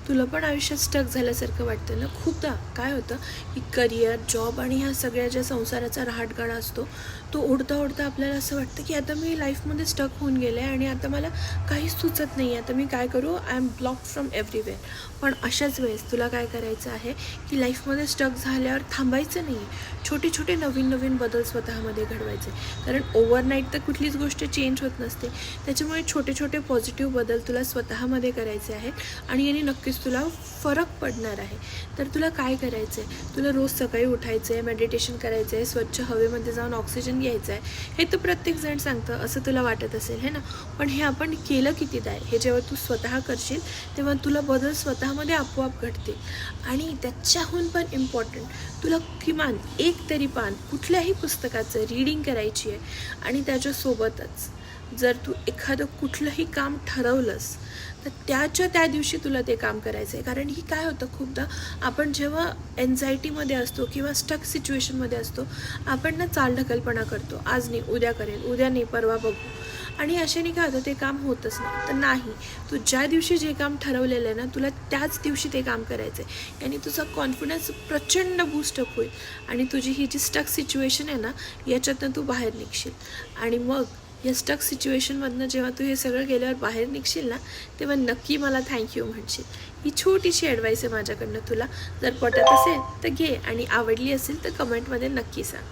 तुला पण आयुष्यात स्टक झाल्यासारखं वाटतं ना खूपदा? काय होतं की करिअर, जॉब आणि ह्या सगळ्या ज्या संसाराचा रहाटगाडा असतो तो ओढता ओढता आपल्याला असं वाटतं की आता मी लाईफमध्ये स्टक होऊन गेले आणि आता मला काहीच सुचत नाही, आता मी काय करू, I am block from everywhere. पण अशाच वेळेस तुला काय करायचं आहे की लाईफमध्ये स्टक झाल्यावर थांबायचं नाही, छोटे छोटे नवीन नवीन बदल स्वतःमध्ये घडवायचे. कारण ओव्हरनाईट तर कुठलीच गोष्ट चेंज होत नसते, त्याच्यामुळे छोटे छोटे पॉझिटिव्ह बदल तुला स्वतःमध्ये करायचे आहेत आणि याने नक्कीच तुला फरक पडणार आहे. तर तुला काय करायचं आहे, तुला रोज सकाळी उठायचं आहे, मेडिटेशन करायचं आहे, स्वच्छ हवेमध्ये जाऊन ऑक्सिजन घ्यायचं आहे. हे तर प्रत्येकजण सांगतं असं तुला वाटत असेल है ना, पण हे आपण केलं कितीदा आहे, हे जेव्हा तू स्वतः करशील तेव्हा तुला बदल स्वतःमध्ये आपोआप घडतील. आणि त्याच्याहून पण इम्पॉर्टंट, तुला किमान एक तरी पान कुठल्याही पुस्तकाचं रीडिंग करायची आहे. आणि त्याच्यासोबतच जर तू एखादं कुठलंही काम ठरवलंस तर त्या दिवशी तुला ते काम करायचं आहे. कारण ही काय होतं खूपदा, आपण जेव्हा एन्झायटीमध्ये असतो किंवा स्टक सिच्युएशनमध्ये असतो, आपण ना चालढकलपणा करतो, आज नाही उद्या करेल, उद्या नाही परवा बघू. आणि अशाने काय होतं, ते काम होतच नाही. तर नाही, तू ज्या दिवशी जे काम ठरवलेलं आहे ना, तुला त्याच दिवशी ते काम करायचं आहे. आणि तुझा कॉन्फिडन्स प्रचंड बूस्टअप होईल आणि तुझी ही जी स्टक सिच्युएशन आहे ना, याच्यातनं तू बाहेर निघशील. आणि मग या स्टक सिच्युएशनमधनं जेव्हा तू हे सगळं गेल्यावर बाहेर निघशील ना, तेव्हा नक्की मला थँक्यू म्हणशील. ही छोटीशी ॲडवाईस आहे माझ्याकडनं तुला. जर पटत असेल तर घे आणि आवडली असेल तर कमेंटमध्ये नक्की सांग.